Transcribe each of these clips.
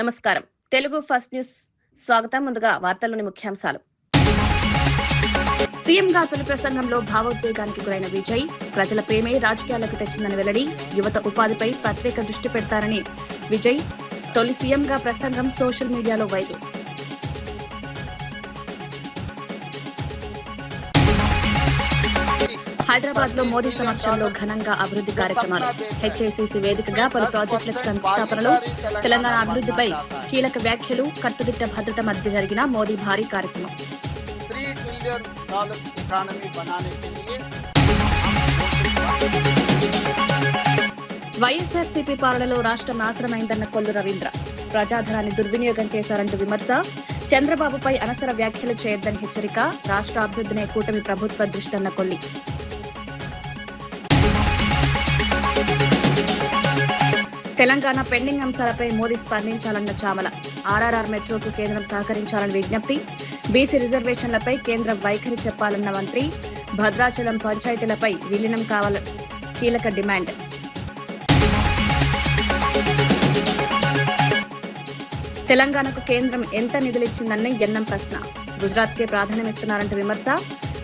నమస్కారం. Telugu first news స్వాగతం. ముందుగా వార్తల్లోని ముఖ్యాంశాలు. సీఎంగా తొలి ప్రసంగంలో భావోద్వేగానికి గురైన విజయ్ ప్రజల ప్రేమే రాజకీయాలకు తెచ్చిందని వెల్లడి. యువత ఉపాధిపై ప్రత్యేక దృష్టి పెడతారని విజయ్ తొలి సీఎంగా ప్రసంగం సోషల్ మీడియాలో వైరల్. హైదరాబాద్ లో మోదీ సమక్షంలో ఘనంగా అభివృద్ధి కార్యక్రమాలు. హెచ్ఐసిసి వేదికగా పలు ప్రాజెక్టులకు శంకుస్థాపనలు. తెలంగాణ అభివృద్ధిపై కీలక వ్యాఖ్యలు. కట్టుదిట్ట భద్రత మధ్య జరిగిన మోదీ భారీ కార్యక్రమం. వైఎస్ఆర్సీపీ పాలనలో రాష్ట్రం నాశనమైందన్న కొల్లు రవీంద్ర. ప్రజాధనాన్ని దుర్వినియోగం చేశారంటూ విమర్శ. చంద్రబాబుపై అనవసర వ్యాఖ్యలు చేయొద్దని హెచ్చరిక. రాష్ట్ర అభివృద్ధినే కూటమి ప్రభుత్వ దృష్టన్న కొల్లి. తెలంగాణ పెండింగ్ అంశాలపై మోదీ స్పందించాలన్న చామల. ఆర్ఆర్ఆర్ మెట్రోకు కేంద్రం సహకరించాలని విజ్ఞప్తి. బీసీ రిజర్వేషన్లపై కేంద్రం వైఖరి చెప్పాలన్న మంత్రి. భద్రాచలం పంచాయతీలపై విలీనం కావాలని కీలక డిమాండ్. తెలంగాణకు కేంద్రం ఎంత నిధులిచ్చిందని ఎన్నం ప్రశ్న. గుజరాత్కే ప్రాధాన్యమిస్తున్నారంటూ విమర్శ.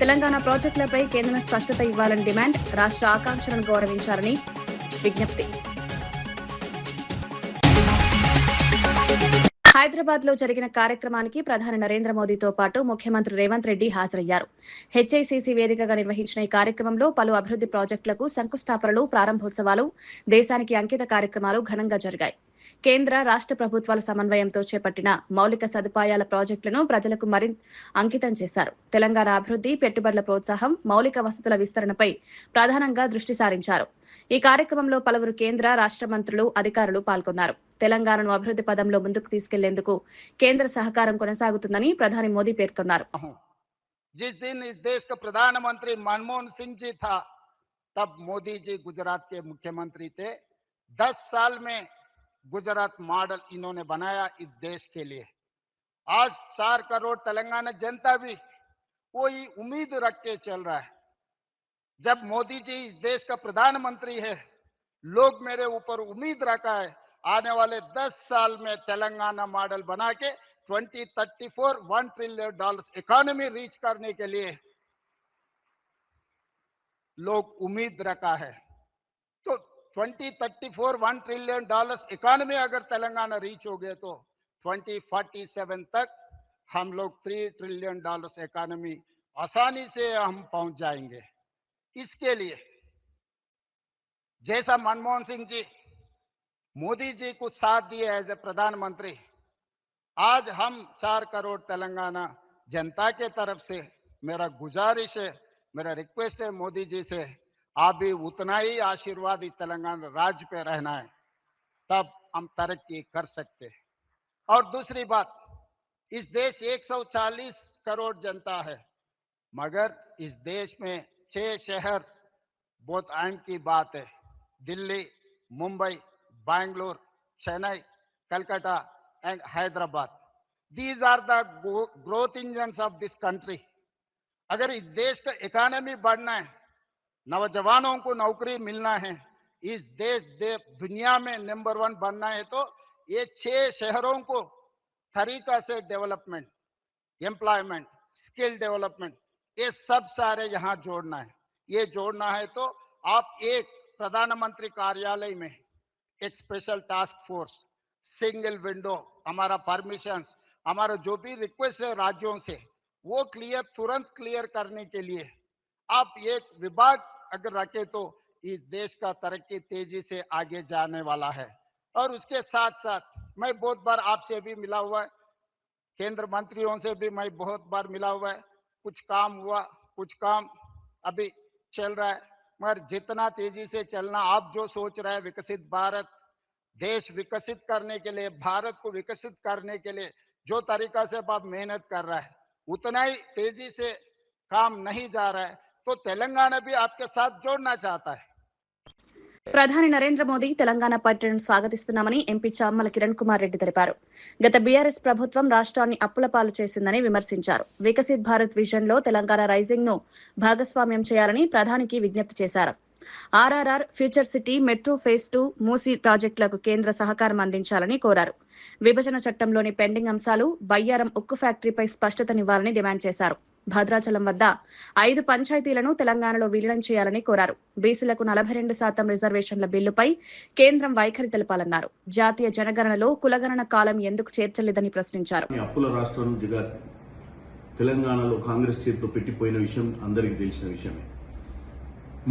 తెలంగాణ ప్రాజెక్టులపై కేంద్రం స్పష్టత ఇవ్వాలని డిమాండ్. రాష్ట్ర ఆకాంక్షలను గౌరవించాలని విజ్ఞప్తి. హైదరాబాద్ లో జరిగిన కార్యక్రమానికి ప్రధాని నరేంద్ర మోదీతో పాటు ముఖ్యమంత్రి రేవంత్ రెడ్డి హాజరయ్యారు. హెచ్ఐసిసి వేదికగా నిర్వహించిన ఈ కార్యక్రమంలో పలు అభివృద్ధి ప్రాజెక్టులకు శంకుస్థాపనలు, ప్రారంభోత్సవాలు, దేశానికి అంకిత కార్యక్రమాలు ఘనంగా జరిగాయి. కేంద్ర రాష్ట్ర ప్రభుత్వాల సమన్వయంతో చేపట్టిన మౌలిక సదుపాయాల ప్రాజెక్టులను ప్రజలకు మరింత అంకితం చేశారు. తెలంగాణ అభివృద్ధి, పెట్టుబడుల ప్రోత్సాహం, మౌలిక వసతుల విస్తరణపై ప్రధానంగా దృష్టి సారించారు. ఈ కార్యక్రమంలో పలువురు కేంద్ర, రాష్ట్ర మంత్రులు, అధికారులు పాల్గొన్నారు. తెలంగాణను అభివృద్ధి పదంలో ముందుకు తీసుకెళ్లేందుకు కేంద్ర సహకారం కొనసాగుతుందని ప్రధాని మోదీ పేర్కొన్నారు. जिस दिन इस देश का प्रधानमंत्री मनमोहन सिंह जी था, तब मोदी जी गुजरात के मुख्यमंत्री थे. 10 साल में गुजरात मॉडल इन्होंने बनाया इस देश के लिए. आज 4 करोड़ तेलंगाना जनता भी कोई उम्मीद रख के चल रहा है. जब मोदी जी इस देश का प्रधानमंत्री है, लोग मेरे ऊपर उम्मीद रखा है आने वाले 10 साल में तेलंगाना मॉडल बना के 2034 $1 ट्रिलियन इकोनॉमी रीच करने के लिए लोग उम्मीद रखा है. तो 2034 $1 ट्रिलियन इकोनॉमी अगर तेलंगाना रीच हो गए तो 2047 तक हम लोग $3 ट्रिलियन इकोनॉमी आसानी से हम पहुंच जाएंगे. इसके लिए जैसा मनमोहन सिंह जी मोदी जी को साथ दिए एज ए प्रधानमंत्री, आज हम 4 करोड़ तेलंगाना जनता के तरफ से मेरा गुजारिश है, मेरा रिक्वेस्ट है मोदी जी से, आप भी उतना ही आशीर्वाद इस तेलंगाना राज्य पे रहना है, तब हम तरक्की कर सकते हैं. और दूसरी बात, इस देश 140 करोड़ जनता है, मगर इस देश में 6 शहर बहुत अहम की बात है. Delhi, Mumbai, Bangalore, Chennai, Calcutta and Hyderabad. These are the growth engines of this country. अगर इस देश का इकोनॉमी बढ़ना है, नौजवानों को नौकरी मिलना है, इस देश दुनिया में नंबर 1 बनना है, तो ये 6 शहरों को तरीका से डेवलपमेंट, एम्प्लॉयमेंट, स्किल डेवलपमेंट, ये सब सारे यहाँ जोड़ना है. ये जोड़ना है तो आप एक प्रधानमंत्री कार्यालय में एक special task force, single window, हमारा परमिशंस, हमारा जो भी रिक्वेस्ट है राज्यों से, वो तुरंत क्लियर करने के लिए आप एक विभाग अगर रखे तो इस देश का तरक्की तेजी से आगे जाने वाला है. और उसके साथ साथ मैं बहुत बार आपसे भी मिला हुआ है, केंद्र मंत्रियों से भी मैं बहुत बार मिला हुआ है. कुछ काम हुआ, कुछ काम अभी चल रहा है, मगर जितना तेजी से चलना, आप जो सोच रहे हैं विकसित भारत, देश विकसित करने के लिए, भारत को विकसित करने के लिए जो तरीका से आप मेहनत कर रहा है, उतना ही तेजी से काम नहीं जा रहा है. तो तेलंगाना भी आपके साथ जोड़ना चाहता है. ప్రధాని నరేంద్ర మోదీ తెలంగాణ పర్యటనను స్వాగతిస్తున్నామని ఎంపీ చామ్మల కిరణ్ కుమార్ రెడ్డి తెలిపారు. గత బీఆర్ఎస్ ప్రభుత్వం రాష్ట్రాన్ని అప్పుల పాలు చేసిందని విమర్శించారు. వికసిత్ భారత్ విజన్ లో తెలంగాణ రైజింగ్ ను భాగస్వామ్యం చేయాలని ప్రధానికి విజ్ఞప్తి చేశారు. RRR, future city, metro phase 2, Musi ప్రాజెక్టులకు కేంద్ర సహకారం అందించాలని కోరారు. విభజన చట్టంలోని పెండింగ్ అంశాలు, బయ్యారం ఉక్కు ఫ్యాక్టరీపై స్పష్టతనివ్వాలని డిమాండ్ చేశారు. భద్రాచలం వద్ద 5 పంచాయతీలను తెలంగాణలో విలీనం చేయాలని కోరారు. బీసీలకు 42% రిజర్వేషన్ల బిల్లుపై కేంద్రం వైఖరి తెలపాలన్నారు. జాతీయ జనగణనలో కులగణన కాలం ఎందుకు చేర్చలేదని ప్రశ్నించారు. అప్పుల రాష్ట్రం తెలంగాణలో కాంగ్రెస్ చేతిలో పెట్టిపోయిన విషయం అందరికీ తెలిసిన విషయమే.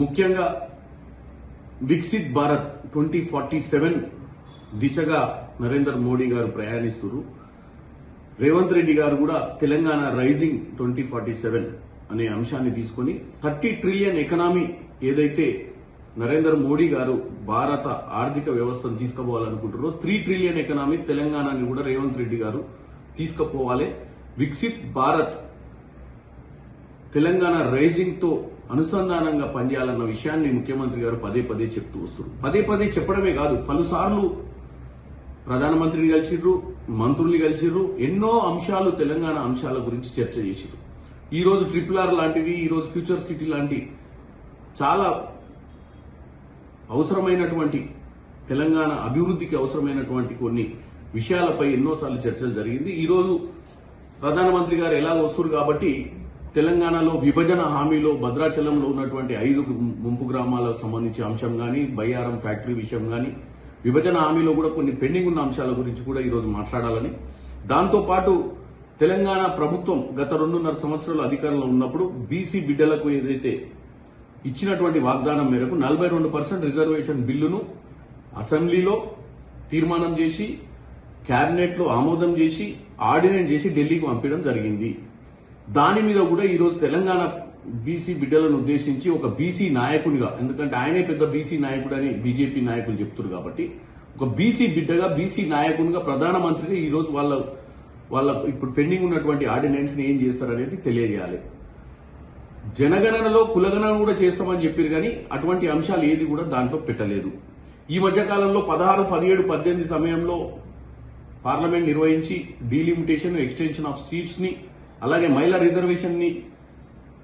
ముఖ్యంగా వికసిత్ భారత్ 2047 దిశగా నరేంద్ర మోడీ గారు ప్రయాణిస్తున్నారు. రేవంత్ రెడ్డి గారు కూడా తెలంగాణ రైజింగ్ 2047 అనే అంశాన్ని తీసుకుని 30 ట్రిలియన్ ఎకనామీ ఏదైతే నరేంద్ర మోడీ గారు భారత ఆర్థిక వ్యవస్థను తీసుకుపోవాలనుకుంటారో 3 ట్రిలియన్ ఎకనామీ తెలంగాణని కూడా రేవంత్ రెడ్డి గారు తీసుకుపోవాలి. వికసిత్ భారత్ తెలంగాణ రైజింగ్ తో అనుసంధానంగా పనిచేయాలన్న విషయాన్ని ముఖ్యమంత్రి గారు పదే పదే చెప్తూ వస్తున్నారు. పదే పదే చెప్పడమే కాదు, పలుసార్లు ప్రధానమంత్రిని కలిసిర్రు, మంత్రుల్ని కలిసిర్రు, ఎన్నో అంశాలు తెలంగాణ అంశాల గురించి చర్చ చేసిర్రు. ఈ రోజు RRR లాంటివి, ఈ రోజు ఫ్యూచర్ సిటీ లాంటి చాలా అవసరమైనటువంటి తెలంగాణ అభివృద్ధికి అవసరమైనటువంటి కొన్ని విషయాలపై ఎన్నోసార్లు చర్చలు జరిగింది. ఈ రోజు ప్రధానమంత్రి గారు ఎలా వస్తున్నారు కాబట్టి తెలంగాణలో విభజన హామీలో భద్రాచలంలో ఉన్నటువంటి 5 ముంపు గ్రామాలకు సంబంధించిన అంశం కానీ, బయ్యారం ఫ్యాక్టరీ విషయం కానీ, విభజన హామీలో కూడా కొన్ని పెండింగ్ ఉన్న అంశాల గురించి కూడా ఈరోజు మాట్లాడాలని, దాంతోపాటు తెలంగాణ ప్రభుత్వం గత 2.5 సంవత్సరాలు అధికారంలో ఉన్నప్పుడు బీసీ బిడ్డలకు ఏదైతే ఇచ్చినటువంటి వాగ్దానం మేరకు 42% రిజర్వేషన్ బిల్లును అసెంబ్లీలో తీర్మానం చేసి, కేబినెట్ లో ఆమోదం చేసి, ఆర్డినెన్స్ చేసి ఢిల్లీకి పంపించడం జరిగింది. దాని మీద కూడా ఈరోజు తెలంగాణ బీసీ బిడ్డలను ఉద్దేశించి ఒక బీసీ నాయకునిగా, ఎందుకంటే ఆయనే పెద్ద బీసీ నాయకుడు అని బీజేపీ నాయకులు చెప్తున్నారు కాబట్టి, ఒక బీసీ బిడ్డగా, బీసీ నాయకునిగా, ప్రధానమంత్రిగా ఈరోజు వాళ్ళ ఇప్పుడు పెండింగ్ ఉన్నటువంటి ఆర్డినెన్స్ ని ఏం చేస్తారనేది తెలియజేయాలి. జనగణనలో కులగణన కూడా చేస్తామని చెప్పారు కానీ అటువంటి అంశాలు ఏది కూడా దాంట్లో పెట్టలేదు. ఈ మధ్యకాలంలో 16, 17, 18 సమయంలో పార్లమెంట్ నిర్వహించి డీలిమిటేషన్, ఎక్స్టెన్షన్ ఆఫ్ సీట్స్ ని, అలాగే మహిళా రిజర్వేషన్ ని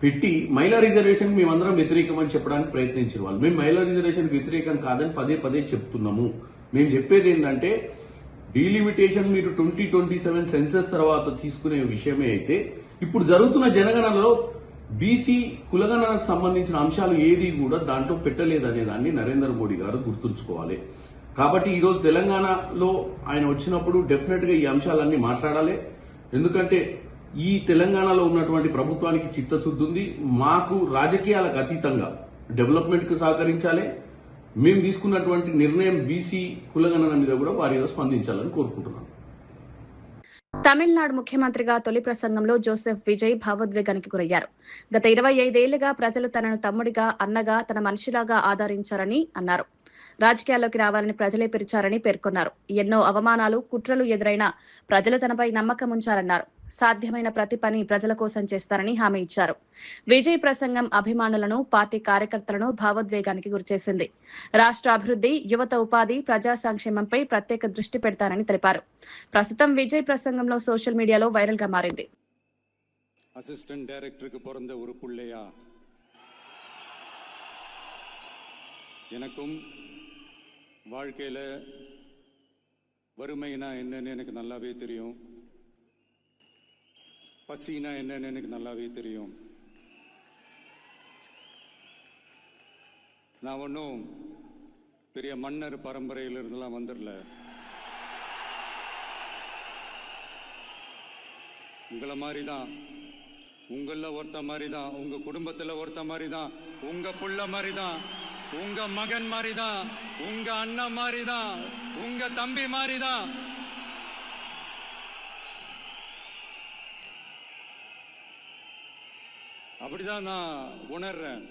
పెట్టి, మహిళా రిజర్వేషన్ మేమందరం వ్యతిరేకమని చెప్పడానికి ప్రయత్నించారు వాళ్ళు. మేము మహిళా రిజర్వేషన్ వ్యతిరేకం కాదని పదే పదే చెప్తున్నాము. మేము చెప్పేది ఏంటంటే, డీలిమిటేషన్ మీరు 2027 సెన్సస్ తర్వాత తీసుకునే విషయమే అయితే, ఇప్పుడు జరుగుతున్న జనగణనలో బీసీ కులగణనకు సంబంధించిన అంశాలు ఏది కూడా దాంట్లో పెట్టలేదనే దాన్ని నరేంద్ర మోడీ గారు గుర్తుంచుకోవాలి. కాబట్టి ఈ రోజు తెలంగాణలో ఆయన వచ్చినప్పుడు డెఫినెట్ గా ఈ అంశాలన్నీ మాట్లాడాలి. ఎందుకంటే ఈ తెలంగాణలో ఉన్నటువంటి ప్రభుత్వానికి చిత్తశుద్ధి ఉంది. మాకు రాజకీయాలకు అతీతంగా డెవలప్మెంట్ కు సహకరించాలి. మేము తీసుకున్నటువంటి నిర్ణయం బీసీ కులగణన మీద కూడా వారి స్పందించాలని కోరుకుంటున్నాం. తమిళనాడు ముఖ్యమంత్రిగా తొలి ప్రసంగంలో జోసెఫ్ విజయ్ భావోద్వేగానికి గురయ్యారు. గత 25 ఏళ్లుగా ప్రజలు తనను తమ్ముడిగా, అన్నగా, తన మనిషిలాగా ఆదరించారని అన్నారు. రాజకీయాల్లోకి రావాలని ప్రజలే పిలిచారని పేర్కొన్నారు. ఎన్నో అవమానాలు, కుట్రలు ఎదురైనా ప్రజలు తనపై నమ్మకం ఉంచారన్నారు. సాధ్యమైన ప్రతి పని ప్రజల కోసం చేస్తారని హామీ ఇచ్చారు. విజయ్ ప్రసంగం అభిమానులను, పార్టీ కార్యకర్తలను భావోద్వేగానికి గురిచేసింది. రాష్ట్ర అభివృద్ధి, యువత ఉపాధి, ప్రజా సంక్షేమంపై ప్రత్యేక దృష్టి పెడతారని తెలిపారు. ప్రస్తుతం విజయ్ ప్రసంగంలో సోషల్ మీడియాలో వైరల్ గా మారింది. అసిస్టెంట్ డైరెక్టருக்கு பிறந்த ஒரு புள்ளையா எனக்கும் வாழ்க்கையில வறுமைனா என்னன்னு எனக்கு நல்லாவே தெரியும். பசினா என்னன்னு எனக்கு நல்லாவே தெரியும். நான் ஒன்றும் பெரிய மன்னர் பரம்பரையிலிருந்தெல்லாம் வந்துடல. உங்களை மாதிரி தான், உங்களில் ஒருத்த மாதிரி தான், உங்க குடும்பத்தில் ஒருத்த மாதிரி தான், உங்க புள்ள மாதிரி தான், உங்க மகன் மாதிரி தான், உங்க அண்ணன் மாதிரி தான், உங்க தம்பி மாதிரி தான். அப்படிதான் நான் உணர்றேன்.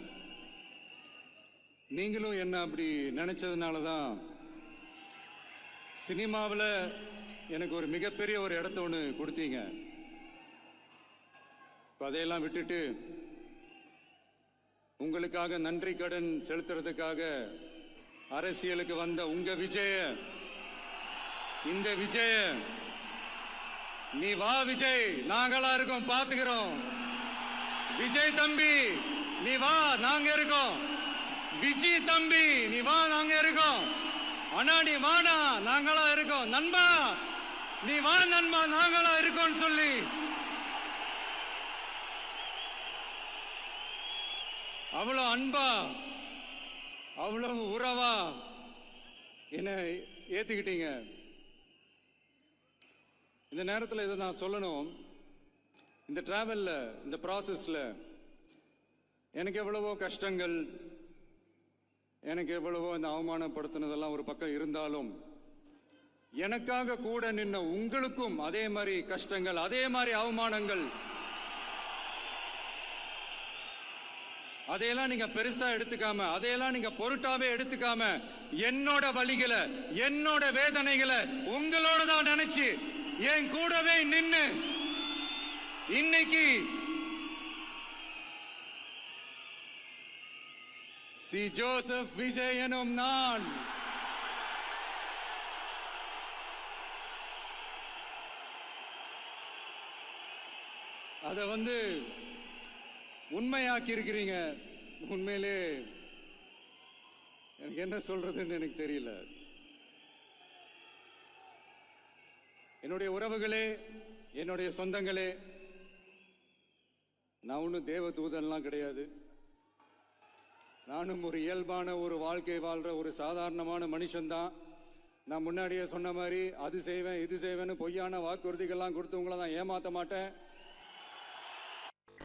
நீங்களும் என்ன அப்படி நினைச்சதுனால தான் சினிமாவில் எனக்கு ஒரு மிகப்பெரிய ஒரு இடத்த ஒன்று கொடுத்தீங்க. அதையெல்லாம் விட்டுட்டு உங்களுக்காக நன்றி கடன் செலுத்துறதுக்காக அரசியலுக்கு வந்த உங்க விஜய, இந்த விஜய, நீ வா விஜய், நாங்களா இருக்கோம், பாத்துக்கிறோம். விஜய் தம்பி நீ வா, நாங்க இருக்கோம். விஜய் தம்பி நீ வா, நாங்க இருக்கோம். அண்ணா நீ வாடா, நாங்களா இருக்கோம். நண்பா நீ வா நண்பா நாங்களா இருக்கோம்னு சொல்லி அவ்வளோ அன்பா அவ்வளவு உறவா என்ன ஏத்துக்கிட்டீங்க. இந்த நேரத்தில் இதை நான் சொல்லணும். இந்த டிராவல்ல இந்த ப்ராசஸ்ல எனக்கு எவ்வளவோ கஷ்டங்கள், எனக்கு எவ்வளவோ இந்த அவமானப்படுத்தினதெல்லாம் ஒரு பக்கம் இருந்தாலும் எனக்காக கூட நின்ன உங்களுக்கும் அதே மாதிரி கஷ்டங்கள், அதே மாதிரி அவமானங்கள், அதையெல்லாம் நீங்க பெருசா எடுத்துக்காம, அதையெல்லாம் நீங்க பொருட்டாவே எடுத்துக்காம, என்னோட வலிகளை, என்னோட வேதனைகளை உங்களோட தான் நினைச்சு என் கூடவே நின்னு இன்னைக்கு சி ஜோசப் விஜய் எனும் நான் அதை உண்மையாக்கி இருக்கிறீங்க. உண்மையிலே எனக்கு என்ன சொல்றதுன்னு எனக்கு தெரியல. என்னுடைய உறவுகளே, என்னுடைய சொந்தங்களே, நான் ஒன்றும் தேவ தூதன்லாம் கிடையாது. நானும் ஒரு இயல்பான ஒரு வாழ்க்கை வாழ்ற ஒரு சாதாரணமான மனுஷன்தான். நான் முன்னாடியே சொன்ன மாதிரி அது செய்வேன் இது செய்வேன்னு பொய்யான வாக்குறுதிகள்லாம் கொடுத்து உங்களை நான் ஏமாற்ற மாட்டேன்.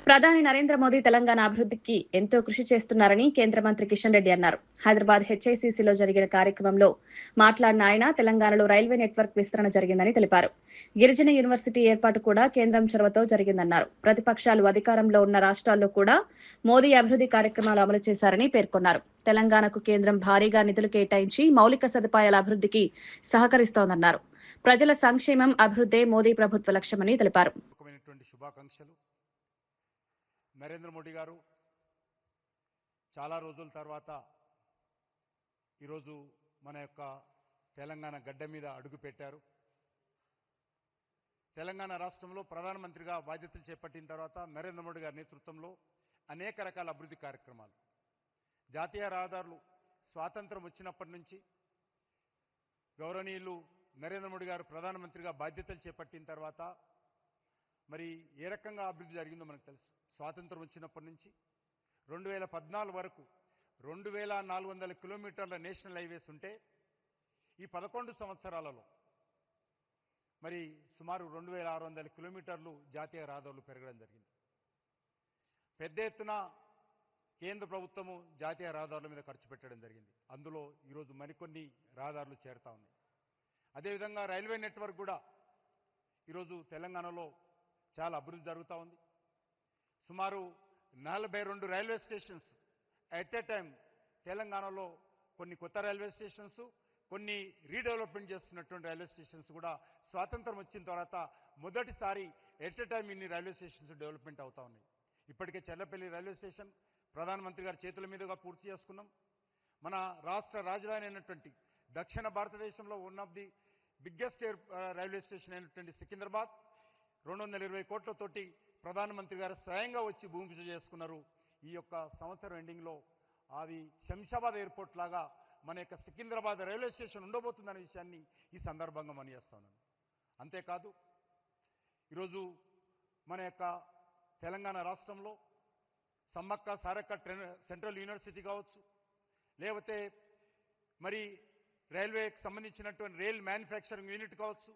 ప్రధాని నరేంద్ర మోదీ తెలంగాణ అభివృద్ధికి ఎంతో కృషి చేస్తున్నారని కేంద్ర మంత్రి కిషన్ రెడ్డి అన్నారు. హైదరాబాద్ హెచ్ఐసిసిలో జరిగిన కార్యక్రమంలో మాట్లాడిన ఆయన తెలంగాణలో రైల్వే నెట్వర్క్ విస్తరణ జరిగిందని తెలిపారు. గిరిజన యూనివర్సిటీ ఏర్పాటు కూడా కేంద్రం చొరవతో జరిగిందన్నారు. ప్రతిపక్షాలు అధికారంలో ఉన్న రాష్ట్రాల్లో కూడా మోదీ అభివృద్ధి కార్యక్రమాలు అమలు చేశారని పేర్కొన్నారు. తెలంగాణకు కేంద్రం భారీగా నిధులు కేటాయించి మౌలిక సదుపాయాల అభివృద్ధికి సహకరిస్తోందన్నారు. ప్రజల సంక్షేమం అభివృద్ధే మోదీ ప్రభుత్వ లక్ష్యమని తెలిపారు. నరేంద్ర మోడీ గారు చాలా రోజుల తర్వాత ఈరోజు మన యొక్క తెలంగాణ గడ్డ మీద అడుగు పెట్టారు. తెలంగాణ రాష్ట్రంలో ప్రధానమంత్రిగా బాధ్యతలు చేపట్టిన తర్వాత నరేంద్ర మోడీ గారి నేతృత్వంలో అనేక రకాల అభివృద్ధి కార్యక్రమాలు, జాతీయ రహదారులు స్వాతంత్రం వచ్చినప్పటి నుంచి గౌరవనీయులు నరేంద్ర మోడీ గారు ప్రధానమంత్రిగా బాధ్యతలు చేపట్టిన తర్వాత మరి ఏ రకంగా అభివృద్ధి జరిగిందో మనకు తెలుసు. స్వాతంత్రం వచ్చినప్పటి నుంచి 2014 వరకు 2400 కిలోమీటర్ల నేషనల్ హైవేస్ ఉంటే ఈ 11 సంవత్సరాలలో మరి సుమారు 2600 కిలోమీటర్లు జాతీయ రహదారులు పెరగడం జరిగింది. పెద్ద ఎత్తున కేంద్ర ప్రభుత్వము జాతీయ రహదారుల మీద ఖర్చు పెట్టడం జరిగింది. అందులో ఈరోజు మరికొన్ని రహదారులు చేరుతా ఉన్నాయి. అదేవిధంగా రైల్వే నెట్వర్క్ కూడా ఈరోజు తెలంగాణలో చాలా అభివృద్ధి జరుగుతూ ఉంది. సుమారు 42 railway stations at a time తెలంగాణలో, కొన్ని కొత్త రైల్వే స్టేషన్స్, కొన్ని రీడెవలప్మెంట్ చేస్తున్నటువంటి రైల్వే స్టేషన్స్ కూడా స్వాతంత్రం వచ్చిన తర్వాత మొదటిసారి ఎట్ ఏ టైం ఇన్ని రైల్వే స్టేషన్స్ డెవలప్మెంట్ అవుతా ఉన్నాయి. ఇప్పటికే చెల్లపల్లి రైల్వే స్టేషన్ ప్రధానమంత్రి గారి చేతుల మీదుగా పూర్తి చేసుకున్నాం. మన రాష్ట్ర రాజధాని అయినటువంటి దక్షిణ భారతదేశంలో one of the biggest railway station అయినటువంటి సికింద్రాబాద్ 220 కోట్లతోటి ప్రధానమంత్రి గారు స్వయంగా వచ్చి భూమి పూజ చేసుకున్నారు. ఈ యొక్క సంవత్సరం ఎండింగ్లో అది శంషాబాద్ ఎయిర్పోర్ట్ లాగా మన యొక్క సికింద్రాబాద్ రైల్వే స్టేషన్ ఉండబోతుందనే విషయాన్ని ఈ సందర్భంగా మనం చేస్తున్నాను. అంతేకాదు ఈరోజు మన యొక్క తెలంగాణ రాష్ట్రంలో సమ్మక్క సారక్క సెంట్రల్ యూనివర్సిటీ కావచ్చు, లేకపోతే మరి రైల్వేకి సంబంధించినటువంటి రైల్ మ్యానుఫ్యాక్చరింగ్ యూనిట్ కావచ్చు,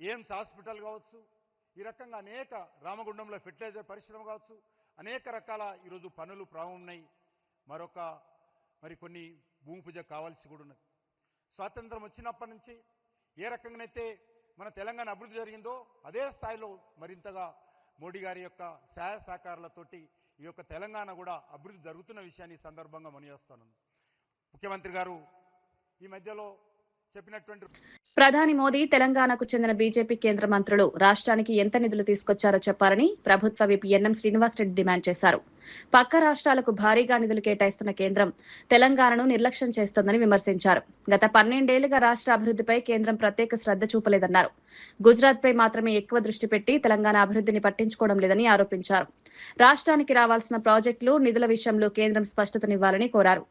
ఎయిమ్స్ హాస్పిటల్ కావచ్చు, ఈ రకంగా అనేక రామగుండంలో ఫెర్టిలైజర్ పరిశ్రమ కావచ్చు, అనేక రకాల ఈరోజు పనులు ప్రారంభమై మరి కొన్ని భూమి పూజ కావాల్సి కూడా ఉన్నది. స్వాతంత్రం వచ్చినప్పటి నుంచి ఏ రకంగానైతే మన తెలంగాణ అభివృద్ధి జరిగిందో అదే స్థాయిలో మరింతగా మోడీ గారి యొక్క సహాయ సహకారాలతోటి ఈ యొక్క తెలంగాణ కూడా అభివృద్ధి జరుగుతున్న విషయాన్ని ఈ సందర్భంగా మనవిస్తున్నాను. ముఖ్యమంత్రి గారు ఈ మధ్యలో చెప్పినటువంటి ప్రధాని మోదీ తెలంగాణకు చెందిన బీజేపీ కేంద్ర మంత్రులు రాష్ట్రానికి ఎంత నిధులు తీసుకొచ్చారో చెప్పారని ప్రభుత్వ విప్ ఎన్ఎం శ్రీనివాసరెడ్డి డిమాండ్ చేశారు. పక్క రాష్ట్రాలకు భారీగా నిధులు కేటాయిస్తున్న కేంద్రం తెలంగాణను నిర్లక్ష్యం చేస్తోందని విమర్శించారు. గత 12 ఏళ్లుగా రాష్ట్ర అభివృద్ధిపై కేంద్రం ప్రత్యేక శ్రద్ధ చూపలేదన్నారు. గుజరాత్పై మాత్రమే ఎక్కువ దృష్టి పెట్టి తెలంగాణ అభివృద్ధిని పట్టించుకోవడం లేదని ఆరోపించారు. రాష్ట్రానికి రావాల్సిన ప్రాజెక్టులు, నిధుల విషయంలో కేంద్రం స్పష్టతనివ్వాలని కోరారు.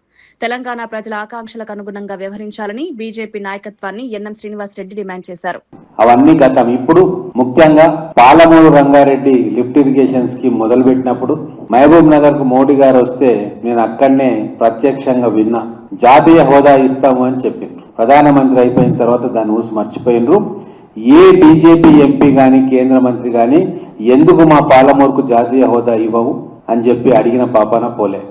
తెలంగాణ ప్రజల ఆకాంక్షలకు అనుగుణంగా వ్యవహరించాలని బీజేపీ నాయకత్వాన్ని ఎన్ఎం శ్రీనివాసరెడ్డి డిమాండ్ చేశారు. అవన్నీ గతం. ఇప్పుడు ముఖ్యంగా Palamuru Rangareddy lift irrigation scheme మొదలుపెట్టినప్పుడు మహబూబ్ నగర్ కు మోడీ గారు వస్తే నేను అక్కడనే ప్రత్యక్షంగా విన్నా. జాతీయ హోదా ఇస్తాము అని చెప్పిండ్రు. ప్రధానమంత్రి అయిపోయిన తర్వాత దాన్ని ఊసి మర్చిపోయినరు. ఏ బీజేపీ ఎంపీ గాని కేంద్ర మంత్రి గాని ఎందుకు మా పాలమూరుకు జాతీయ హోదా ఇవ్వవు అని చెప్పి అడిగిన పాపాన పోలే.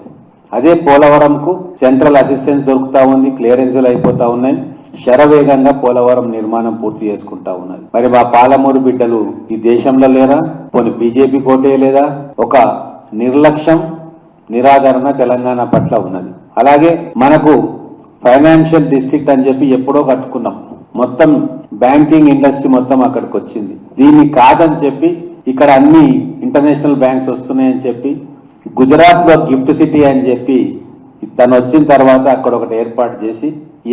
అదే పోలవరంకు సెంట్రల్ అసిస్టెన్స్ దొరుకుతా ఉంది, క్లియరెన్సులు అయిపోతా ఉన్నాయి, శరవేగంగా పోలవరం నిర్మాణం పూర్తి చేసుకుంటా ఉన్నది. మరి మా పాలమూరు బిడ్డలు ఈ దేశంలో లేరా? పోనీ బీజేపీ కోటే లేదా? ఒక నిర్లక్ష్యం, నిరాదరణ తెలంగాణ పట్ల ఉన్నది. అలాగే మనకు ఫైనాన్షియల్ డిస్ట్రిక్ట్ అని చెప్పి ఎప్పుడో కట్టుకున్నాం. మొత్తం బ్యాంకింగ్ ఇండస్ట్రీ మొత్తం అక్కడికి వచ్చింది. దీన్ని కాదని చెప్పి ఇక్కడ అన్ని ఇంటర్నేషనల్ బ్యాంక్స్ వస్తున్నాయని చెప్పి గుజరాత్ లో గిఫ్ట్ సిటీ అని చెప్పి తను వచ్చిన తర్వాత అక్కడ ఒకటి ఏర్పాటు చేసి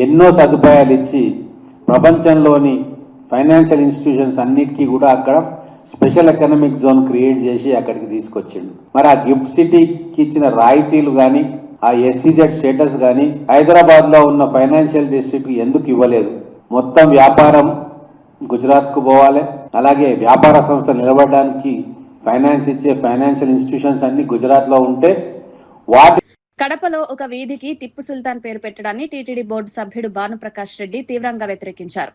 ఎన్నో సదుపాయాలు ఇచ్చి ప్రపంచంలోని ఫైనాన్షియల్ ఇన్స్టిట్యూషన్స్ అన్నిటికీ కూడా అక్కడ స్పెషల్ ఎకనామిక్ జోన్ క్రియేట్ చేసి అక్కడికి తీసుకొచ్చిండు. మరి ఆ గిఫ్ట్ సిటీకి ఇచ్చిన రాయితీలు కానీ, ఆ ఎస్సీజెడ్ స్టేటస్ కానీ హైదరాబాద్ లో ఉన్న ఫైనాన్షియల్ డిస్ట్రిక్ట్ ఎందుకు ఇవ్వలేదు? మొత్తం వ్యాపారం గుజరాత్ కు పోవాలి. అలాగే వ్యాపార సంస్థ నిలబడడానికి ఫైనాన్స్ ఇచ్చే ఫైనాన్షియల్ ఇన్స్టిట్యూషన్స్ అన్ని గుజరాత్ లో ఉంటే వాటి కడపలో ఒక వీధికి టిప్పు సుల్తాన్ పేరు పెట్టడాన్ని టీటీడీ బోర్డు సభ్యుడు భానుప్రకాష్ రెడ్డి తీవ్రంగా వ్యతిరేకించారు.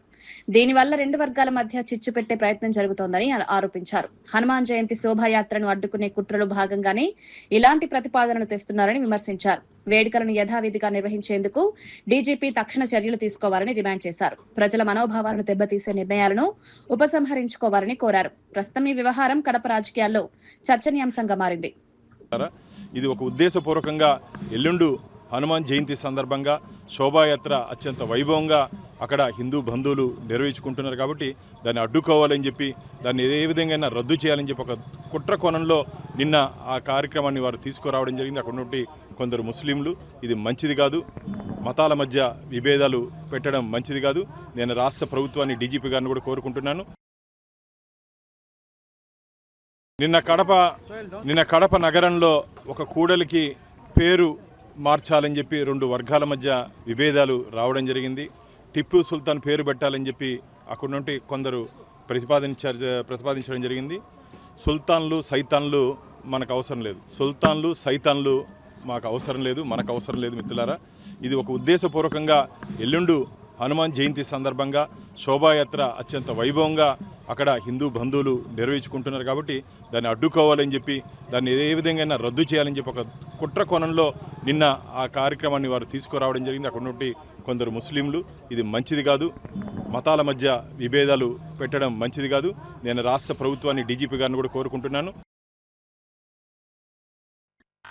దీనివల్ల రెండు వర్గాల మధ్య చిచ్చు పెట్టే ప్రయత్నం జరుగుతోందని ఆరోపించారు. హనుమాన్ జయంతి శోభాయాత్రను అడ్డుకునే కుట్రలో భాగంగానే ఇలాంటి ప్రతిపాదనలు తెస్తున్నారని విమర్శించారు. వేడుకలను యథావిధిగా నిర్వహించేందుకు డీజీపీ తక్షణ చర్యలు తీసుకోవాలని డిమాండ్ చేశారు. ప్రజల మనోభావాలను దెబ్బతీసే నిర్ణయాలను ఉపసంహరించుకోవాలని కోరారు. ప్రస్తుతం ఈ వ్యవహారం కడప రాజకీయాల్లో చర్చనీయాంశంగా మారింది. ఇది ఒక ఉద్దేశపూర్వకంగా ఎల్లుండు హనుమాన్ జయంతి సందర్భంగా శోభాయాత్ర అత్యంత వైభవంగా అక్కడ హిందూ బంధువులు నిర్వహించుకుంటున్నారు కాబట్టి దాన్ని అడ్డుకోవాలని చెప్పి దాన్ని ఏ విధంగా రద్దు చేయాలని చెప్పి ఒక కుట్ర కోణంలో నిన్న ఆ కార్యక్రమాన్ని వారు తీసుకురావడం జరిగింది. అక్కడ నుండి కొందరు ముస్లింలు ఇది మంచిది కాదు, మతాల మధ్య విభేదాలు పెట్టడం మంచిది కాదు. నేను రాష్ట్ర ప్రభుత్వాన్ని, డీజీపీ గారిని కూడా కోరుకుంటున్నాను. నిన్న కడప నగరంలో ఒక కూడలికి పేరు మార్చాలని చెప్పి రెండు వర్గాల మధ్య విభేదాలు రావడం జరిగింది. టిప్పు సుల్తాన్ పేరు పెట్టాలని చెప్పి అక్కడి నుండి కొందరు ప్రతిపాదించడం జరిగింది. సుల్తాన్లు సైతాన్లు మనకు అవసరం లేదు. సుల్తాన్లు సైతాన్లు మాకు అవసరం లేదు, మనకు అవసరం లేదు మిత్రులారా. ఇది ఒక ఉద్దేశపూర్వకంగా ఎల్లుండు హనుమాన్ జయంతి సందర్భంగా శోభాయాత్ర అత్యంత వైభవంగా అక్కడ హిందూ బంధువులు నిర్వహించుకుంటున్నారు కాబట్టి దాన్ని అడ్డుకోవాలని చెప్పి దాన్ని ఏ విధంగా రద్దు చేయాలని చెప్పి ఒక కుట్ర కోణంలో నిన్న ఆ కార్యక్రమాన్ని వారు తీసుకురావడం జరిగింది. అక్కడ నుండి కొందరు ముస్లింలు ఇది మంచిది కాదు, మతాల మధ్య విభేదాలు పెట్టడం మంచిది కాదు. నేను రాష్ట్ర ప్రభుత్వాన్ని, డీజీపీ గారిని కూడా కోరుకుంటున్నాను.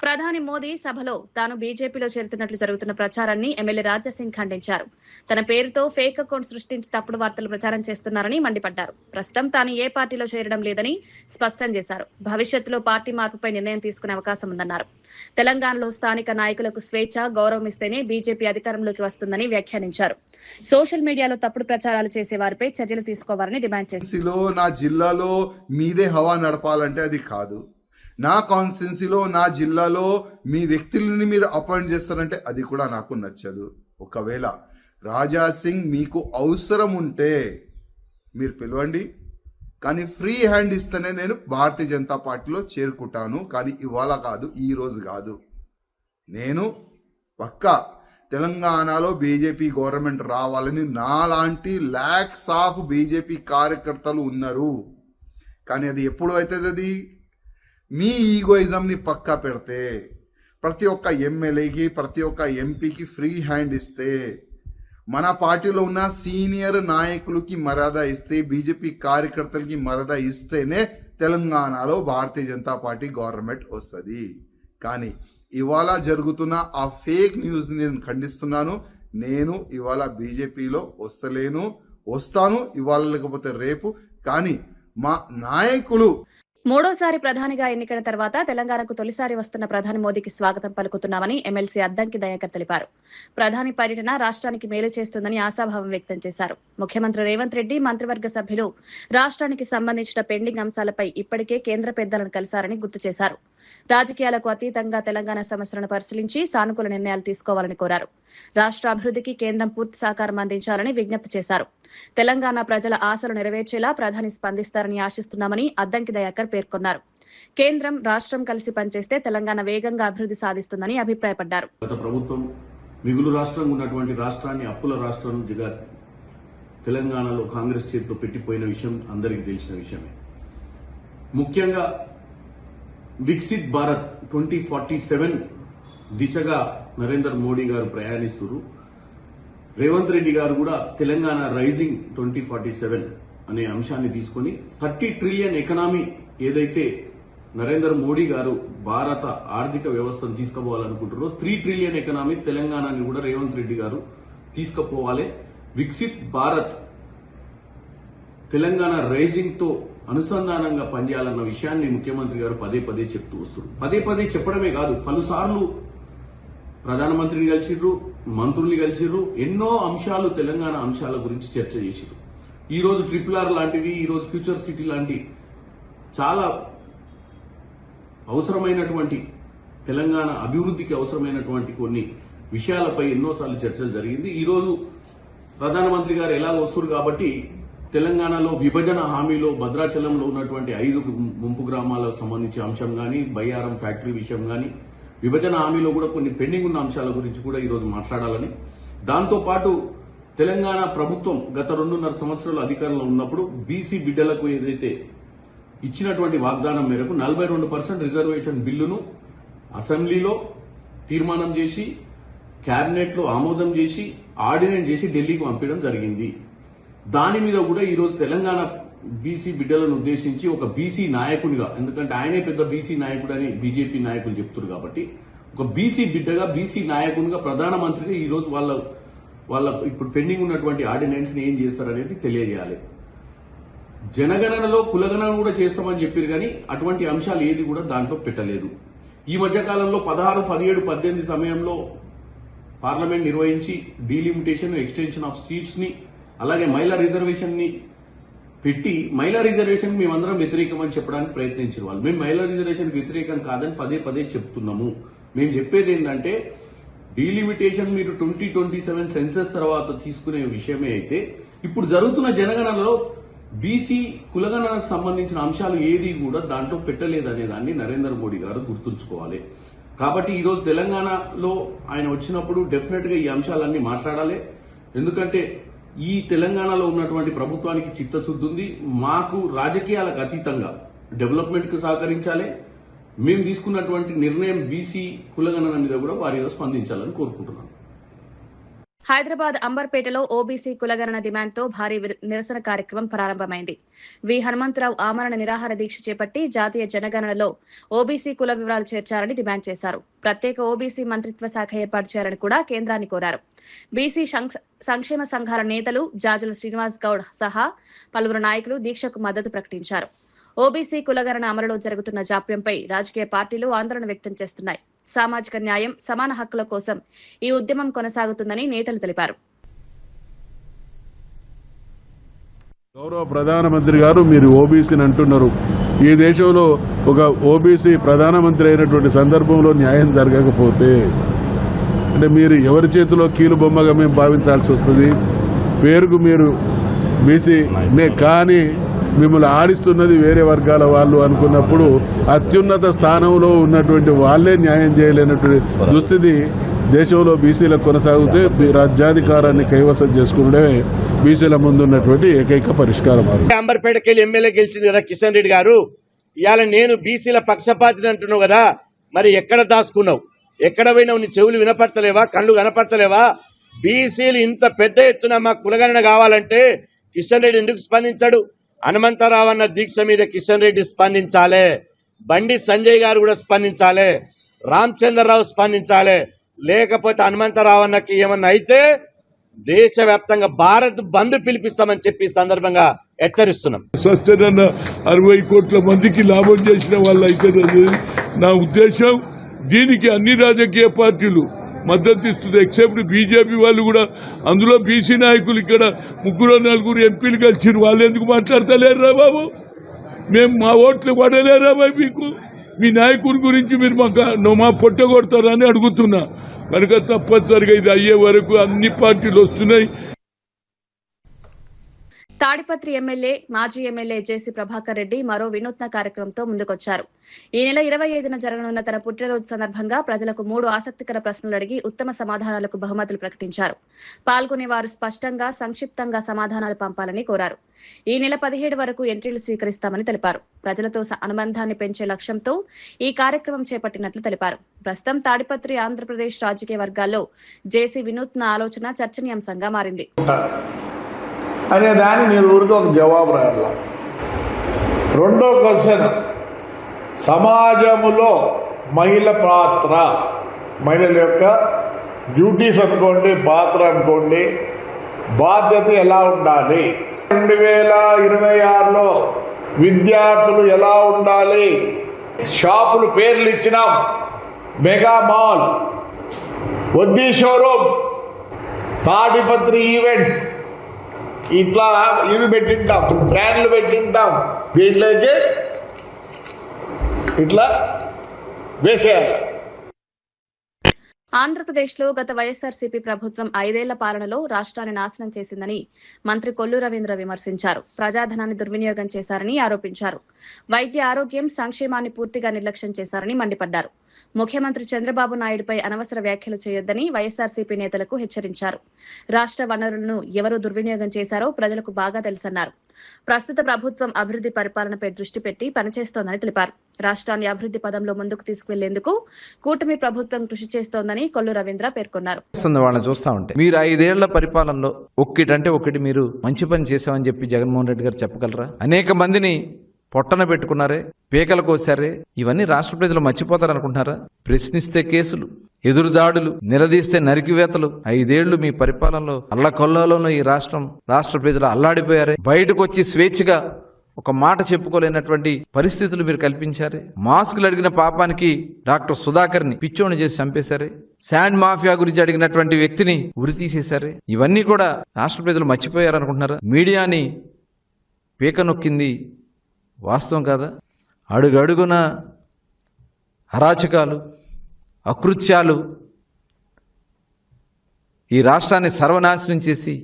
ప్రధాని మోదీ సభలో తాను బీజేపీలో చేరుతున్నట్లు జరుగుతున్న ప్రచారాన్ని ఎమ్మెల్యే రాజాసింగ్ ఖండించారు. తన పేరుతో ఫేక్ అకౌంట్ సృష్టించి తప్పుడు వార్తలు ప్రచారం చేస్తున్నారని మండిపడ్డారు. ప్రస్తుతం తాను ఏ పార్టీలో చేరడం లేదని స్పష్టం చేశారు. భవిష్యత్తులో పార్టీ మార్పుపై నిర్ణయం తీసుకునే అవకాశం ఉందన్నారు. తెలంగాణలో స్థానిక నాయకులకు స్వేచ్ఛ, గౌరవం ఇస్తేనే బీజేపీ అధికారంలోకి వస్తుందని వ్యాఖ్యానించారు. సోషల్ మీడియాలో తప్పుడు ప్రచారాలు చేసే వారిపై చర్యలు తీసుకోవాలని డిమాండ్ చేశారు. నా జిల్లాలో మీదే హవా నడపాలంటే అది కాదు. నా కాన్స్టిట్యున్సీలో, నా జిల్లాలో మీ వ్యక్తులని మీరు అపాయింట్ చేస్తారంటే అది కూడా నాకు నచ్చదు. ఒకవేళ రాజా సింగ్ మీకు అవసరం ఉంటే మీరు పిలవండి, కానీ ఫ్రీ హ్యాండ్ ఇస్తేనే నేను భారతీయ జనతా పార్టీలో చేరుకుంటాను. కానీ ఇవాళ కాదు, ఈరోజు కాదు. నేను పక్కా తెలంగాణలో బీజేపీ గవర్నమెంట్ రావాలని నాలాంటి ల్యాక్స్ ఆఫ్ బీజేపీ కార్యకర్తలు ఉన్నారు. కానీ అది ఎప్పుడు అవుతుంది? అది మీ ఈగోయిజంని పక్కా పెడితే, ప్రతి ఒక్క ఎమ్మెల్యేకి, ప్రతి ఒక్క ఎంపీకి ఫ్రీ హ్యాండ్ ఇస్తే, మన పార్టీలో ఉన్న సీనియర్ నాయకులకి మర్యాద ఇస్తే, బీజేపీ కార్యకర్తలకి మర్యాద ఇస్తేనే తెలంగాణలో భారతీయ జనతా పార్టీ గవర్నమెంట్ వస్తుంది. కానీ ఇవాళ జరుగుతున్న ఆ ఫేక్ న్యూస్ నేను ఖండిస్తున్నాను. నేను ఇవాళ బీజేపీలో వస్తాను ఇవాళ లేకపోతే రేపు. కానీ మా నాయకులు మూడోసారి ప్రధానిగా ఎన్నికైన తర్వాత తెలంగాణకు తొలిసారి వస్తున్న ప్రధాని మోదీకి స్వాగతం పలుకుతున్నామని ఎమ్మెల్సీ అద్దంకి దయాకర్ తెలిపారు. ప్రధాని పర్యటన రాష్ట్రానికి మేలు చేస్తుందని ఆశాభావం వ్యక్తం చేశారు. ముఖ్యమంత్రి రేవంత్ రెడ్డి, మంత్రివర్గ సభ్యులు రాష్ట్రానికి సంబంధించిన పెండింగ్ అంశాలపై ఇప్పటికే కేంద్ర పెద్దలను కలిశారని గుర్తు చేశారు. రాజకీయాలకు అతీతంగా తెలంగాణ సమస్యలను పరిశీలించి సానుకూల నిర్ణయాలు తీసుకోవాలని కోరారు. రాష్ట్ర అభివృద్ధికి కేంద్రం పూర్తి సహకారం అందించాలని విజ్ఞప్తి చేశారు. తెలంగాణ ప్రజల ఆశలు నెరవేర్చేలా ప్రధాని స్పందిస్తారని ఆశిస్తున్నామని అద్దంకి దయాకర్ పేర్కొన్నారు. కేంద్రం రాష్ట్రం కలిసి పనిచేస్తే తెలంగాణ వేగంగా అభివృద్ధి సాధిస్తుందని అభిప్రాయపడ్డారు. గత ప్రభుత్వం మిగులు రాష్ట్రంగా ఉన్నటువంటి రాష్ట్రాన్ని అప్పుల రాష్ట్రంగా తెలంగాణలో కాంగ్రెస్ చేతిలో పెట్టిపోయిన విషయం అందరికీ తెలిసిన విషయమే. ముఖ్యంగా వికసిత్ భారత్ 2047 దిశగా నరేంద్ర మోడీ గారు ప్రయాణిస్తున్నారు. రేవంత్ రెడ్డి గారు కూడా తెలంగాణ రైజింగ్ 2047 అనే అంశాన్ని తీసుకొని 30 ట్రిలియన్ ఎకనామీ ఏదైతే నరేంద్ర మోడీ గారు భారత ఆర్థిక వ్యవస్థను తీసుకుపోవాలనుకుంటారో 3 ట్రిలియన్ ఎకనామీ తెలంగాణని కూడా రేవంత్ రెడ్డి గారు తీసుకుపోవాలి. వికసిత్ భారత్ తెలంగాణ రైజింగ్ తో అనుసంధానంగా పనిచేయాలన్న విషయాన్ని ముఖ్యమంత్రి గారు పదే పదే చెప్తూ వస్తున్నారు. పదే పదే చెప్పడమే కాదు, పలుసార్లు ప్రధానమంత్రిని కలిసిర్రు, మంత్రుల్ని కలిసిర్రు, ఎన్నో అంశాలు తెలంగాణ అంశాల గురించి చర్చ చేసిర్రు. ఈ రోజు RRR లాంటివి, ఈ రోజు ఫ్యూచర్ సిటీ లాంటి చాలా అవసరమైనటువంటి తెలంగాణ అభివృద్ధికి అవసరమైనటువంటి కొన్ని విషయాలపై ఎన్నోసార్లు చర్చలు జరిగింది. ఈ రోజు ప్రధానమంత్రి గారు ఎలా వస్తున్నారు కాబట్టి తెలంగాణలో విభజన హామీలో భద్రాచలంలో ఉన్నటువంటి 5 ముంపు గ్రామాలకు సంబంధించిన అంశం కానీ, బయ్యారం ఫ్యాక్టరీ విషయం కానీ, విభజన హామీలో కూడా కొన్ని పెండింగ్ ఉన్న అంశాల గురించి కూడా ఈరోజు మాట్లాడాలని, దాంతోపాటు తెలంగాణ ప్రభుత్వం గత 2.5 సంవత్సరాలు అధికారంలో ఉన్నప్పుడు బీసీ బిడ్డలకు ఏదైతే ఇచ్చినటువంటి వాగ్దానం మేరకు 42% రిజర్వేషన్ బిల్లును అసెంబ్లీలో తీర్మానం చేసి, కేబినెట్లో ఆమోదం చేసి, ఆర్డినెన్స్ చేసి ఢిల్లీకి పంపించడం జరిగింది. దాని మీద కూడా ఈరోజు తెలంగాణ బీసీ బిడ్డలను ఉద్దేశించి ఒక బీసీ నాయకుడిగా, ఎందుకంటే ఆయనే పెద్ద బీసీ నాయకుడు అని బీజేపీ నాయకులు చెప్తున్నారు కాబట్టి, ఒక బీసీ బిడ్డగా, బీసీ నాయకునిగా, ప్రధానమంత్రిగా ఈరోజు వాళ్ళ ఇప్పుడు పెండింగ్ ఉన్నటువంటి ఆర్డినెన్స్ ని ఏం చేస్తారనేది తెలియజేయాలి. జనగణనలో కులగణన కూడా చేస్తామని చెప్పారు కానీ అటువంటి అంశాలు ఏది కూడా దాంట్లో పెట్టలేదు. ఈ మధ్యకాలంలో 16, 17, 18 సమయంలో పార్లమెంట్ నిర్వహించి డీలిమిటేషన్, ఎక్స్టెన్షన్ ఆఫ్ సీట్స్ ని, అలాగే మహిళా రిజర్వేషన్ ని పెట్టి, మహిళా రిజర్వేషన్ మేమందరం వ్యతిరేకమని చెప్పడానికి ప్రయత్నించారు వాళ్ళు. మేము మహిళా రిజర్వేషన్ వ్యతిరేకం కాదని పదే పదే చెప్తున్నాము. మేము చెప్పేది ఏంటంటే డీలిమిటేషన్ మీరు 2027 సెన్సస్ తర్వాత తీసుకునే విషయమే అయితే, ఇప్పుడు జరుగుతున్న జనగణనలో బీసీ కులగణనకు సంబంధించిన అంశాలు ఏది కూడా దాంట్లో పెట్టలేదనే దాన్ని నరేంద్ర మోడీ గారు గుర్తుంచుకోవాలి. కాబట్టి ఈరోజు తెలంగాణలో ఆయన వచ్చినప్పుడు డెఫినెట్ గా ఈ అంశాలన్నీ మాట్లాడాలి. ఎందుకంటే ఈ తెలంగాణలో ఉన్నటువంటి ప్రభుత్వానికి చిత్తశుద్ధి ఉంది. మాకు రాజకీయాలకు అతీతంగా డెవలప్మెంట్ కు సహకరించాలి. మేము తీసుకున్నటువంటి నిర్ణయం బీసీ కులగణన మీద కూడా వారి స్పందించాలని కోరుకుంటున్నాను. హైదరాబాద్ అంబర్పేటలో ఓబీసీ కులగణన డిమాండ్తో భారీ నిరసన కార్యక్రమం ప్రారంభమైంది. వి హనుమంతరావు ఆమరణ నిరాహార దీక్ష చేపట్టి జాతీయ జనగణనలో ఓబీసీ కుల వివరాలు చేర్చాలని డిమాండ్ చేశారు. ప్రత్యేక ఓబీసీ మంత్రిత్వ శాఖ ఏర్పాటు చేయాలని కూడా కేంద్రాన్ని కోరారు. బీసీ సంక్షేమ సంఘాల నేతలు జాజుల శ్రీనివాస్ గౌడ్ సహా పలువురు నాయకులు దీక్షకు మద్దతు ప్రకటించారు. ఓబీసీ కులగణన అమలులో జరుగుతున్న జాప్యంపై రాజకీయ పార్టీలు ఆందోళన వ్యక్తం చేస్తున్నాయి. సామాజిక న్యాయం, సమాన హక్కుల కోసం ఈ ఉద్యమం కొనసాగుతుందని నేతలు తెలిపారు. గౌరవ ప్రధానమంత్రి గారు మీరు ఓబీసీని అంటున్నారు. ఈ దేశంలో ఒక ఓబీసీ ప్రధానమంత్రి అయినటువంటి సందర్భంలో న్యాయం జరగకపోతే అంటే మీరు ఎవరి చేతిలో కీలు బొమ్మగా మేము భావించాల్సి వస్తుంది. పేరుకు మీరు బీసీనే కానీ మిమ్మల్ని ఆడిస్తున్నది వేరే వర్గాల వాళ్ళు అనుకున్నప్పుడు అత్యున్నత స్థానంలో ఉన్నటువంటి వాళ్ళే న్యాయం చేయలేనటువంటి దుస్థితి దేశంలో బీసీలకు కొనసాగితే రాజ్యాధికారాన్ని కైవసం చేసుకునే బీసీల ముందున్నటువంటి ఏకైక పరిష్కారం. అంబర్పేటకి వెళ్ళి ఎమ్మెల్యే గెలిచింది కదా కిషన్ రెడ్డి గారు, ఇవాళ నేను బీసీల పక్షపాతిని అంటున్నావు కదా, మరి ఎక్కడ దాచుకున్నావు? ఎక్కడ పోయినావు? నీ చెవులు వినపడతలేవా? కళ్ళు కనపడతలేవా? బీసీలు ఇంత పెద్ద ఎత్తున మాకు కులగణన కావాలంటే కిషన్ రెడ్డి ఎందుకు స్పందించాడు? హనుమంతరావు అన్న దీక్ష మీద కిషన్ రెడ్డి స్పందించాలి, బండి సంజయ్ గారు కూడా స్పందించాలి, రామచంద్రరావు స్పందించాలి. లేకపోతే హనుమంతరావు అన్నకి ఏమన్నా అయితే దేశవ్యాప్తంగా భారత్ బంద్ పిలిపిస్తామని చెప్పి సందర్భంగా హెచ్చరిస్తున్నాం. స్వస్థన 60 కోట్ల మందికి లాభం చేసిన వాళ్ళు అయితే నా ఉద్దేశం. దీనికి అన్ని రాజకీయ పార్టీలు మద్దతు ఇస్తుంది, ఎక్సెప్ట్ బీజేపీ వాళ్ళు కూడా. అందులో బీసీ నాయకులు ఇక్కడ 3-4 ఎంపీలు కలిసి వాళ్ళు ఎందుకు మాట్లాడతలేరురా బాబు? మేము మా ఓట్లు పడలేరా బాబు? మీకు మీ నాయకుడి గురించి మీరు మా పొట్ట కొడతారని అడుగుతున్నా. కనుక తప్పనిసరిగా ఇది అయ్యే వరకు అన్ని పార్టీలు వస్తున్నాయి. తాడిపత్రి ఎమ్మెల్యే మాజీ ఎమ్మెల్యే జేసీ ప్రభాకర్ రెడ్డి మరో వినూత్న కార్యక్రమంతో ముందుకొచ్చారు. ఈ నెల 25న జరగనున్న తన పుట్టినరోజు సందర్భంగా ప్రజలకు 3 ఆసక్తికర ప్రశ్నలు అడిగి ఉత్తమ సమాధానాలకు బహుమతులు ప్రకటించారు. పాల్గొనేవారు స్పష్టంగా సంక్షిప్తంగా సమాధానాలు పంపాలని కోరారు. ఈ నెల 17 వరకు ఎంట్రీలు స్వీకరిస్తామని తెలిపారు. ప్రజలతో అనుబంధాన్ని పెంచే లక్ష్యంతో ఈ కార్యక్రమం చేపట్టినట్లు తెలిపారు. ప్రస్తుతం తాడిపత్రి ఆంధ్రప్రదేశ్ రాజకీయ వర్గాల్లో జేసీ వినూత్న ఆలోచన చర్చనీయాంశంగా మారింది. అనే దాన్ని మీరు ఊరికి ఒక జవాబు రాయాల. రెండో క్వశ్చన్, సమాజంలో మహిళ పాత్ర, మహిళల యొక్క డ్యూటీస్ అనుకోండి, పాత్ర అనుకోండి, బాధ్యత ఎలా ఉండాలి, 2026లో విద్యార్థులు ఎలా ఉండాలి, షాపులు పేర్లు ఇచ్చినాం, మెగా మాల్, వద్దీ షోరూమ్, తాడిపత్రి ఈవెంట్స్, ఇట్లా ఇవి పెట్టింటాం, బ్రాండ్లు పెట్టింటాం. దీంట్లోకి ఇట్లా వేసేయాలి. ఆంధ్రప్రదేశ్లో గత వైఎస్ఆర్సీపీ ప్రభుత్వం 5 ఏళ్ల పాలనలో రాష్ట్రాన్ని నాశనం చేసిందని మంత్రి కొల్లు రవీంద్ర విమర్శించారు. ప్రజాధనాన్ని దుర్వినియోగం చేశారని ఆరోపించారు. వైద్య ఆరోగ్యం సంక్షేమాన్ని పూర్తిగా నిర్లక్ష్యం చేశారని మండిపడ్డారు. ముఖ్యమంత్రి చంద్రబాబు నాయుడుపై అనవసర వ్యాఖ్యలు చేయొద్దని వైఎస్ఆర్సీపీ నేతలకు హెచ్చరించారు. రాష్ట్ర వనరులను ఎవరు దుర్వినియోగం చేశారో ప్రజలకు బాగా తెలుసన్నారు. ప్రస్తుత ప్రభుత్వం అభివృద్ధి పరిపాలనపై దృష్టి పెట్టి పనిచేస్తోందని తెలిపారు. రాష్ట్రాన్ని అభివృద్ధి పదంలో ముందుకు తీసుకువెళ్లేందుకు కూటమి ప్రభుత్వం కృషి చేస్తోందని కొల్లు రవీంద్ర పేర్కొన్నారు. వాళ్ళని చూస్తా ఉంటే మీరు 5 ఏళ్ల పరిపాలనలో ఒక్కటంటే ఒకటి మీరు మంచి పని చేశామని చెప్పి జగన్మోహన్ రెడ్డి గారు చెప్పగలరా? అనేక మందిని పొట్టన పెట్టుకున్నారే, పీకలు కోసారే, ఇవన్నీ రాష్ట్ర ప్రజలు మర్చిపోతారనుకుంటున్నారా? ప్రశ్నిస్తే కేసులు, ఎదురుదాడులు, నిలదీస్తే నరికివేతలు. 5 ఏళ్లు మీ పరిపాలనలో అల్లకొల్లాలోనూ ఈ రాష్ట్ర ప్రజలు అల్లాడిపోయారే. బయటకు వచ్చి స్వేచ్ఛగా ఒక మాట చెప్పుకోలేనటువంటి పరిస్థితులు మీరు కల్పించారే. మాస్కులు అడిగిన పాపానికి డాక్టర్ సుధాకర్ని పిచ్చోని చేసి చంపేశారే. శాండ్ మాఫియా గురించి అడిగినటువంటి వ్యక్తిని ఉరి తీసేశారే. ఇవన్నీ కూడా రాష్ట్ర ప్రజలు మర్చిపోయారనుకుంటున్నారా? మీడియాని పీక నొక్కింది వాస్తవం కాదా? అడుగడుగున అరాచకాలు, అకృత్యాలు ఈ రాష్ట్రాన్ని సర్వనాశనం చేసి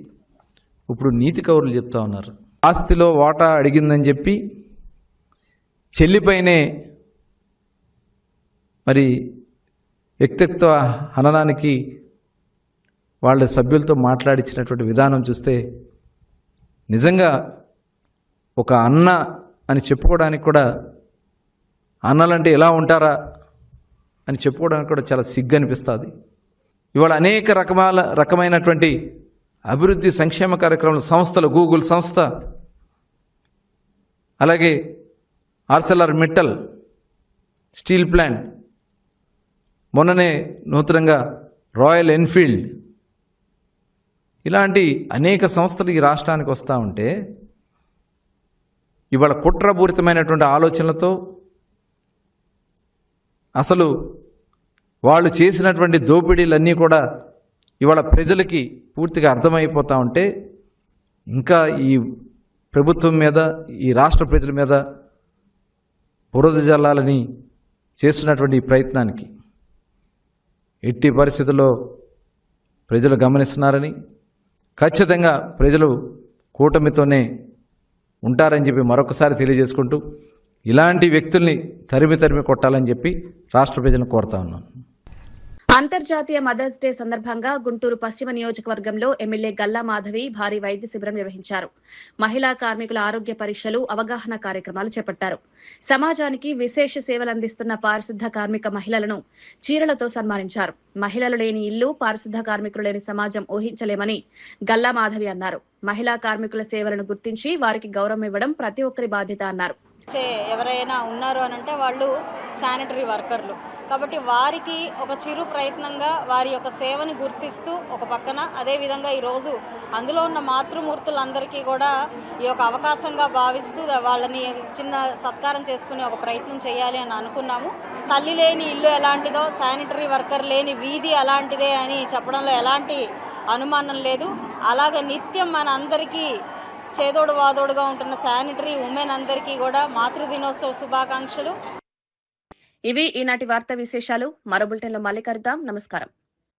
ఇప్పుడు నీతి కౌరులు చెప్తా ఉన్నారు. ఆస్తిలో వాటా అడిగిందని చెప్పి చెల్లిపైనే మరి వ్యక్తిత్వ హననానికి వాళ్ళ సభ్యులతో మాట్లాడించినటువంటి విధానం చూస్తే నిజంగా ఒక అన్న అని చెప్పుకోవడానికి కూడా, అన్నలంటే ఎలా ఉంటారా అని చెప్పుకోవడానికి కూడా చాలా సిగ్గు అనిపిస్తుంది. ఇవాళ అనేక రకమైనటువంటి అభివృద్ధి సంక్షేమ కార్యక్రమాలు సంస్థలు, గూగుల్ సంస్థ, అలాగే ఆర్సెలర్ మిట్టల్ స్టీల్ ప్లాంట్, మొన్ననే నూతనంగా రాయల్ ఎన్ఫీల్డ్, ఇలాంటి అనేక సంస్థలు ఈ రాష్ట్రానికి వస్తూ ఉంటే ఇవాళ కుట్రపూరితమైనటువంటి ఆలోచనలతో అసలు వాళ్ళు చేసినటువంటి దోపిడీలన్నీ కూడా ఇవాళ ప్రజలకి పూర్తిగా అర్థమైపోతూ ఉంటే ఇంకా ఈ ప్రభుత్వం మీద, ఈ రాష్ట్ర ప్రజల మీద బురద జల్లాలని చేస్తున్నటువంటి ఈ ప్రయత్నానికి ఎట్టి పరిస్థితుల్లో ప్రజలు గమనిస్తున్నారని, ఖచ్చితంగా ప్రజలు కూటమితోనే ఉంటారని చెప్పి మరొకసారి తెలియజేసుకుంటూ ఇలాంటి వ్యక్తుల్ని తరిమి కొట్టాలని చెప్పి రాష్ట్ర ప్రజలను కోరుతా ఉన్నాను. అంతర్జాతీయ మదర్స్ డే సందర్భంగా గుంటూరు పశ్చిమ నియోజకవర్గంలో ఎమ్మెల్యే గల్లా మాధవి భారీ వైద్య శిబిరం నిర్వహించారు. మహిళా కార్మికుల ఆరోగ్య పరీక్షలు, అవగాహన కార్యక్రమాలు చేపట్టారు. సమాజానికి విశేష సేవలందిస్తున్న పారిశుద్ధ కార్మిక మహిళలను చీరలతో సన్మానించారు. మహిళలు లేని ఇల్లు, పారిశుద్ధ కార్మికులు లేని సమాజం ఊహించలేమని గల్లా మాధవి అన్నారు. మహిళా కార్మికుల సేవలను గుర్తించి వారికి గౌరవం ఇవ్వడం ప్రతి ఒక్కరి బాధ్యత అన్నారు. ఎవరైనా ఉన్నారు అనంటే వాళ్ళు శానిటరీ వర్కర్లు కాబట్టి వారికి ఒక చిరు ప్రయత్నంగా వారి యొక్క సేవని గుర్తిస్తూ ఒక పక్కన, అదేవిధంగా ఈరోజు అందులో ఉన్న మాతృమూర్తులందరికీ కూడా ఈ యొక్క అవకాశంగా భావిస్తూ వాళ్ళని చిన్న సత్కారం చేసుకునే ఒక ప్రయత్నం చేయాలి అని అనుకున్నాము. తల్లి లేని ఇల్లు ఎలాంటిదో, శానిటరీ వర్కర్ లేని వీధి అలాంటిదే అని చెప్పడంలో ఎలాంటి అనుమానం లేదు. అలాగే నిత్యం మన అందరికీ చేదోడు వాదోడుగా ఉంటున్న శానిటరీ ఉమెన్ అందరికీ కూడా మాతృదినోత్సవ శుభాకాంక్షలు. ఇవి ఈనాటి వార్తా విశేషాలు. మరో బులెటిన్లో మళ్ళీ కలుద్దాం. నమస్కారం.